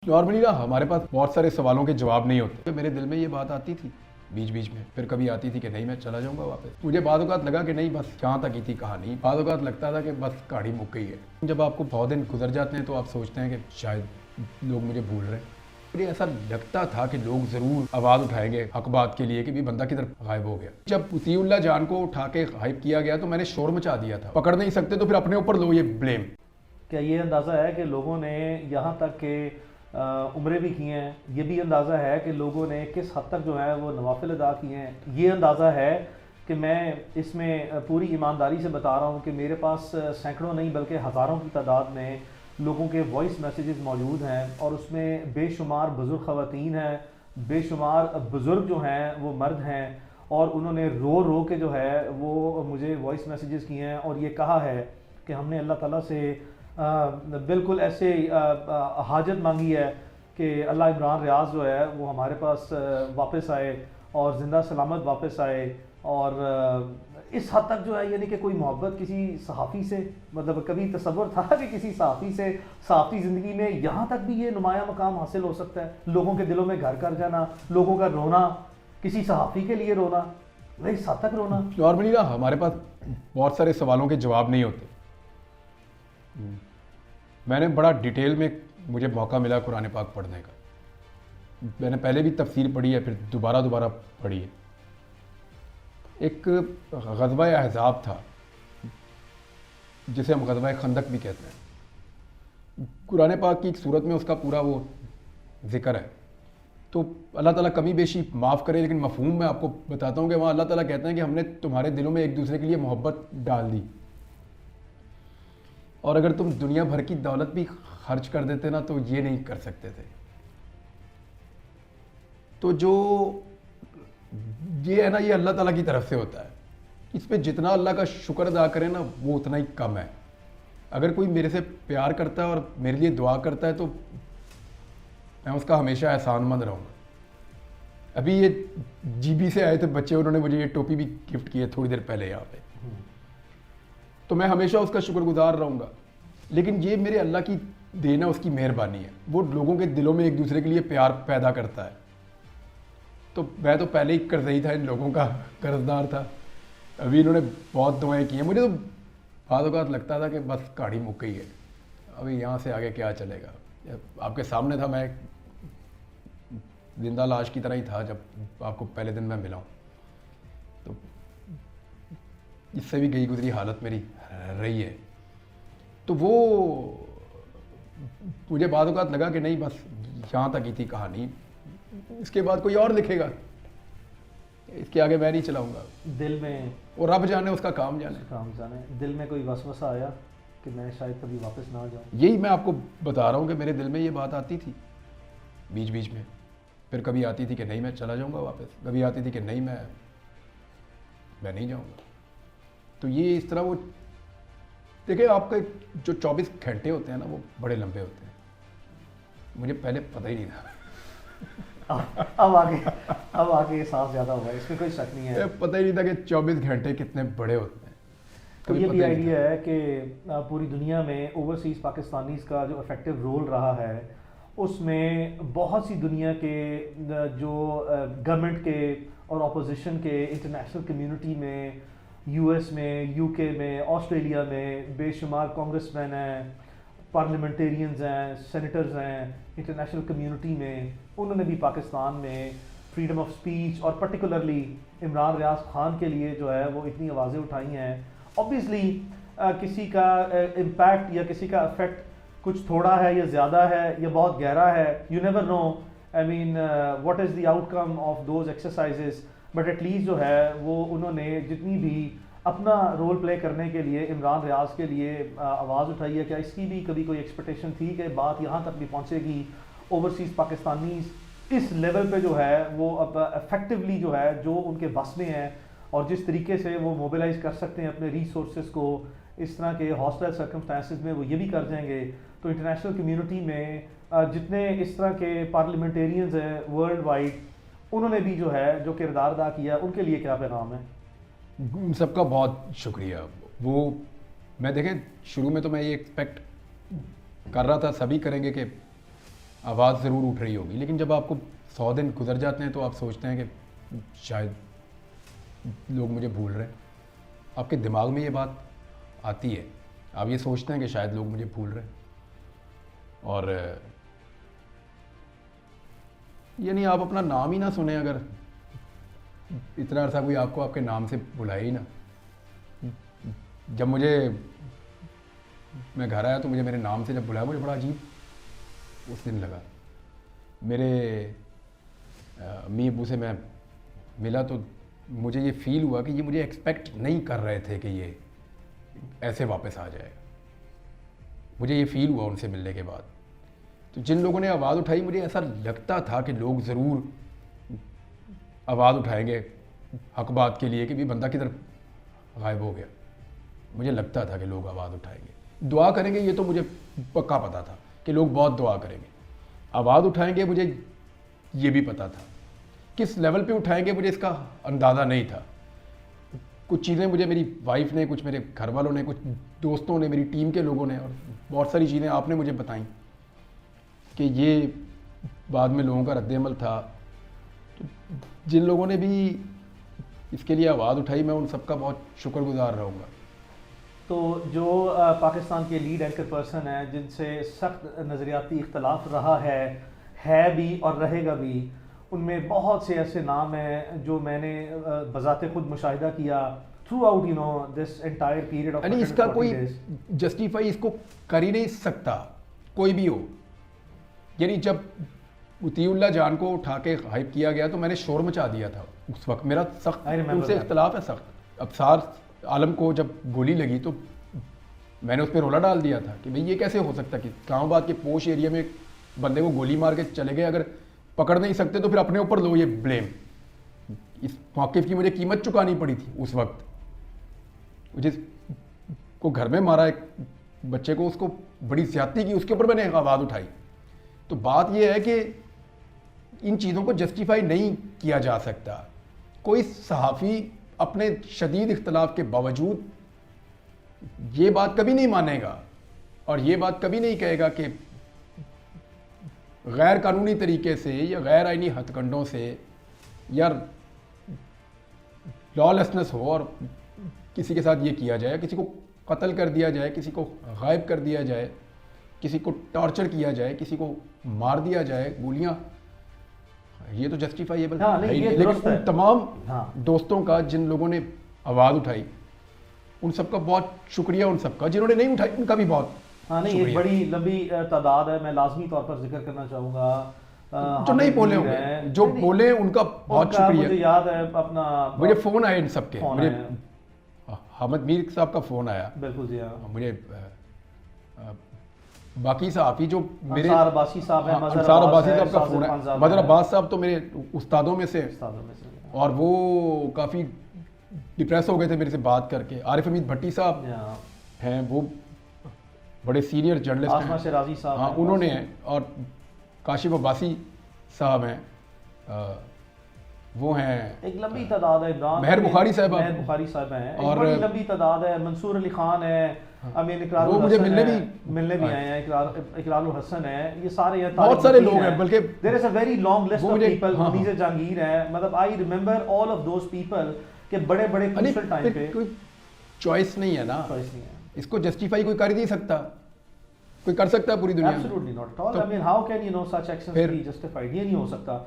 Normally نا ہمارے پاس بہت سارے سوالوں کے جواب نہیں ہوتے. میرے دل میں یہ بات آتی تھی بیچ بیچ میں, پھر کبھی آتی تھی کہ نہیں میں چلا جاؤں گا واپس. مجھے بعض اوقات لگا کہ نہیں بس جہاں تک ہی تھی کہانی. بعض اوقات لگتا تھا کہ بس کہانی مک گئی ہے. جب آپ کو بہت دن گزر جاتے ہیں تو آپ سوچتے ہیں کہ شاید لوگ مجھے بھول رہے ہیں. مجھے ایسا لگتا تھا کہ لوگ ضرور آواز اٹھائیں گے حق بات کے لیے کہ بھی بندہ کدھر غائب ہو گیا. جب عطیہ اللہ جان کو اٹھا کے غائب کیا گیا تو میں نے شور مچا دیا تھا. پکڑ نہیں سکتے تو پھر اپنے اوپر لو یہ بلیم. کیا یہ اندازہ ہے کہ لوگوں نے یہاں تک کہ عمرے بھی کی ہیں, یہ بھی اندازہ ہے کہ لوگوں نے کس حد تک جو ہے وہ نوافل ادا کیے ہیں؟ یہ اندازہ ہے کہ میں اس میں پوری ایمانداری سے بتا رہا ہوں کہ میرے پاس سینکڑوں نہیں بلکہ ہزاروں کی تعداد میں لوگوں کے وائس میسیجز موجود ہیں, اور اس میں بے شمار بزرگ خواتین ہیں, بے شمار بزرگ جو ہیں وہ مرد ہیں, اور انہوں نے رو رو کے جو ہے وہ مجھے وائس میسیجز کیے ہیں اور یہ کہا ہے کہ ہم نے اللہ تعالیٰ سے بالکل ایسے حاجت مانگی ہے کہ اللہ عمران ریاض جو ہے وہ ہمارے پاس واپس آئے اور زندہ سلامت واپس آئے. اور اس حد تک جو ہے یعنی کہ کوئی محبت کسی صحافی سے, مطلب کبھی تصور تھا کہ کسی صحافی سے صحافی زندگی میں یہاں تک بھی یہ نمایاں مقام حاصل ہو سکتا ہے؟ لوگوں کے دلوں میں گھر کر جانا, لوگوں کا رونا, کسی صحافی کے لیے رونا, بھائی اس حد تک رونا. نارملی نا ہمارے پاس بہت سارے سوالوں کے جواب نہیں ہوتے. میں نے بڑا ڈیٹیل میں مجھے موقع ملا قرآن پاک پڑھنے کا. میں نے پہلے بھی تفسیر پڑھی ہے, پھر دوبارہ پڑھی ہے. ایک غزوہ احزاب تھا جسے ہم غزوہ خندق بھی کہتے ہیں. قرآن پاک کی ایک صورت میں اس کا پورا وہ ذکر ہے. تو اللہ تعالیٰ کمی بیشی معاف کرے, لیکن مفہوم میں آپ کو بتاتا ہوں کہ وہاں اللہ تعالیٰ کہتے ہیں کہ ہم نے تمہارے دلوں میں ایک دوسرے کے لیے محبت ڈال دی, اور اگر تم دنیا بھر کی دولت بھی خرچ کر دیتے نا تو یہ نہیں کر سکتے تھے. تو جو یہ ہے نا یہ اللہ تعالیٰ کی طرف سے ہوتا ہے. اس پہ جتنا اللہ کا شکر ادا کرے نا وہ اتنا ہی کم ہے. اگر کوئی میرے سے پیار کرتا ہے اور میرے لیے دعا کرتا ہے تو میں اس کا ہمیشہ احسان مند رہوں گا. ابھی یہ جی بی سے آئے تھے بچے, انہوں نے مجھے یہ ٹوپی بھی گفٹ کی ہے تھوڑی دیر پہلے یہاں پہ, تو میں ہمیشہ اس کا شکر گزار رہوں گا. لیکن یہ میرے اللہ کی دین ہے, اس کی مہربانی ہے. وہ لوگوں کے دلوں میں ایک دوسرے کے لیے پیار پیدا کرتا ہے. تو میں تو پہلے ہی قرضی تھا, ان لوگوں کا قرضدار تھا. ابھی انہوں نے بہت دعائیں کی ہیں. مجھے تو بعض اوقات لگتا تھا کہ بس کہانی مک گئی ہے, ابھی یہاں سے آگے کیا چلے گا. آپ کے سامنے تھا, میں زندہ لاش کی طرح ہی تھا جب آپ کو پہلے دن میں ملا ہوں. تو اس سے بھی گئی گزری حالت میری رہی ہے. تو وہ مجھے بعض اوقات لگا کہ نہیں بس یہاں تک ہی تھی کہانی, اس کے بعد کوئی اور لکھے گا, اس کے آگے میں نہیں چلاؤں گا. دل میں, اور رب جانے اس کا کام جانے. دل میں کوئی وسوسہ آیا کہ میں شاید کبھی واپس نہ آ جاؤں؟ یہی میں آپ کو بتا رہا ہوں کہ میرے دل میں یہ بات آتی تھی بیچ بیچ میں, پھر کبھی آتی تھی کہ نہیں میں چلا جاؤں گا واپس, کبھی آتی تھی کہ نہیں میں نہیں جاؤں گا. تو یہ اس طرح وہ دیکھیں, آپ کے جو 24 گھنٹے ہوتے ہیں نا وہ بڑے لمبے ہوتے ہیں. مجھے پہلے پتہ ہی نہیں تھا. اب آگے احساس زیادہ ہوا ہے, اس میں کوئی شک نہیں ہے. پتہ ہی نہیں تھا کہ 24 گھنٹے کتنے بڑے ہوتے ہیں. تو یہ بھی آئیڈیا ہے کہ پوری دنیا میں اوورسیز پاکستانیز کا جو افیکٹو رول رہا ہے, اس میں بہت سی دنیا کے جو گورنمنٹ کے اور اپوزیشن کے, انٹرنیشنل کمیونٹی میں, یو ایس میں, یو کے میں, آسٹریلیا میں بے شمار کانگریس مین ہیں, پارلیمنٹیرینز ہیں, سینیٹرز ہیں انٹرنیشنل کمیونٹی میں. انہوں نے بھی پاکستان میں فریڈم آف سپیچ اور پرٹیکولرلی عمران ریاض خان کے لیے جو ہے وہ اتنی آوازیں اٹھائی ہیں. اوبیسلی کسی کا امپیکٹ یا کسی کا افیکٹ کچھ تھوڑا ہے یا زیادہ ہے یا بہت گہرا ہے, you never know. I mean what is the outcome of those exercises, but at least جو ہے وہ انہوں نے جتنی بھی اپنا رول پلے کرنے کے لیے عمران ریاض کے لیے آواز اٹھائی ہے. کیا اس کی بھی کبھی کوئی ایکسپیکٹیشن تھی کہ بات یہاں تک بھی پہنچے گی, اوورسیز پاکستانیز اس لیول پہ جو ہے وہ اب افیکٹولی جو ہے جو ان کے بس میں ہے اور جس طریقے سے وہ موبلائز کر سکتے ہیں اپنے ریسورسز کو, اس طرح کے ہاسٹائل سرکمسٹانسز میں وہ یہ بھی کر جائیں گے. تو انٹرنیشنل کمیونٹی میں جتنے اس طرح کے پارلیمنٹیرینز ہیں ورلڈ وائڈ, انہوں نے بھی جو ہے جو کردار ادا کیا, ان کے لیے کیا پیغام ہے؟ ان سب کا بہت شکریہ. وہ میں دیکھیں شروع میں تو میں یہ ایکسپیکٹ کر رہا تھا, سبھی کریں گے کہ آواز ضرور اٹھ رہی ہوگی، لیکن جب آپ کو 100 دن گزر جاتے ہیں تو آپ سوچتے ہیں کہ شاید لوگ مجھے بھول رہے ہیں. آپ کے دماغ میں یہ بات آتی ہے، آپ یہ سوچتے ہیں کہ شاید لوگ مجھے بھول رہے ہیں. اور یعنی آپ اپنا نام ہی نہ سنیں، اگر اتنا عرصہ کوئی آپ کو آپ کے نام سے بلائے ہی نا. جب میں گھر آیا تو مجھے میرے نام سے جب بلایا مجھے بڑا عجیب اس دن لگا. میرے امی ابو سے میں ملا تو مجھے یہ فیل ہوا کہ یہ مجھے ایکسپیکٹ نہیں کر رہے تھے کہ یہ ایسے واپس آ جائے گا. مجھے یہ فیل ہوا ان سے ملنے کے بعد. تو جن لوگوں نے آواز اٹھائی مجھے ایسا لگتا تھا کہ لوگ ضرور آواز اٹھائیں گے حق بات کے لیے کہ بھی بندہ کدھر غائب ہو گیا. مجھے لگتا تھا کہ لوگ آواز اٹھائیں گے، دعا کریں گے، یہ تو مجھے پکا پتہ تھا کہ لوگ بہت دعا کریں گے. آواز اٹھائیں گے مجھے یہ بھی پتہ تھا. کس لیول پہ اٹھائیں گے مجھے اس کا اندازہ نہیں تھا. کچھ چیزیں مجھے میری وائف نے، کچھ میرے گھر والوں نے، کچھ دوستوں نے، میری ٹیم کے لوگوں نے، اور بہت ساری چیزیں آپ نے مجھے بتائیں کہ یہ بعد میں لوگوں کا رد عمل تھا. تو جن لوگوں نے بھی اس کے لیے آواز اٹھائی میں ان سب کا بہت شکر گزار رہوں گا. تو جو پاکستان کے لیڈ اینکر پرسن ہیں جن سے سخت نظریاتی اختلاف رہا ہے بھی اور رہے گا بھی، ان میں بہت سے ایسے نام ہیں جو میں نے بذات خود مشاہدہ کیا through out this entire period of. یعنی اس کا کوئی جسٹیفائی اس کو کر ہی نہیں سکتا کوئی بھی ہو. یعنی جب عطیہ اللہ جان کو اٹھا کے ہائپ کیا گیا تو میں نے شور مچا دیا تھا اس وقت. میرا سخت ان سے اختلاف ہے سخت. ابصار عالم کو جب گولی لگی تو میں نے اس پہ رولا ڈال دیا تھا کہ بھئی یہ کیسے ہو سکتا کہ اسلام آباد کے پوش ایریا میں بندے کو گولی مار کے چلے گئے. اگر پکڑ نہیں سکتے تو پھر اپنے اوپر لو یہ بلیم. اس موقف کی مجھے قیمت چکانی پڑی تھی اس وقت. جس کو گھر میں مارا ایک بچے کو، اس کو بڑی زیادتی کی، اس کے اوپر میں نے آواز اٹھائی. تو بات یہ ہے کہ ان چیزوں کو جسٹیفائی نہیں کیا جا سکتا. کوئی صحافی اپنے شدید اختلاف کے باوجود یہ بات کبھی نہیں مانے گا اور یہ بات کبھی نہیں کہے گا کہ غیر قانونی طریقے سے یا غیر آئینی ہتھ کنڈوں سے یا لا لیسنس ہو اور کسی کے ساتھ یہ کیا جائے، کسی کو قتل کر دیا جائے، کسی کو غائب کر دیا جائے، کسی کو ٹارچر کیا جائے، کسی کو مار دیا جائے گولیاں. یہ تو جسٹیفائیبل ہے. لیکن ان تمام دوستوں کا جن لوگوں نے آواز اٹھائی ان سب کا بہت شکریہ. ان سب کا جنہوں نے نہیں اٹھائی ان کا بھی بہت نہیں. ایک بڑی لمبی تعداد ہے. میں لازمی طور پر ذکر کرنا چاہوں گا جو نہیں بولے ہوں گے، جو بولے ان کا بہت شکریہ. مجھے یاد ہے اپنا، مجھے فون آئے ان سب کے. مجھے حامد میر صاحب کا فون آیا. بالکل جی ہاں. مجھے باقی صحافی جو میرے انصار عباسی صاحب ہیں، انصار عباسی صاحب کا فون ہے. مظہر عباس صاحب تو میرے استادوں میں سے، اور وہ کافی ڈپریس ہو گئے تھے میرے سے بات کر کے. عارف حمید بھٹی صاحب ہیں، وہ بڑے سینئر جرنلسٹ ہیں. آسما شرازی صاحب ہاں انہوں نے ہیں. اور کاشف عباسی صاحب ہیں، وہ ہیں. ایک لمبی تعداد ہے. مہر بخاری صاحب ہیں. اور بڑی لمبی تعداد ہے. منصور علی خان ہے، امین اقرار وہ مجھے ملنے بھی آئے ہیں. اقرار الحسن ہے. یہ سارے بہت سارے لوگ ہیں. بلکہ there is a very long list of people. Muneeza Jahangir ہے. مطلب I remember all of those people کہ بڑے بڑے کروشل ٹائم پہ. کوئی چوائس نہیں ہے نا. چوائس نہیں ہے. اس کو جسٹیفائی کوئی کر ہی نہیں سکتا. کوئی کر سکتا ہے پوری دنیا میں؟ Absolutely not at all. I mean, how can such actions be justified? یہ نہیں ہو سکتا.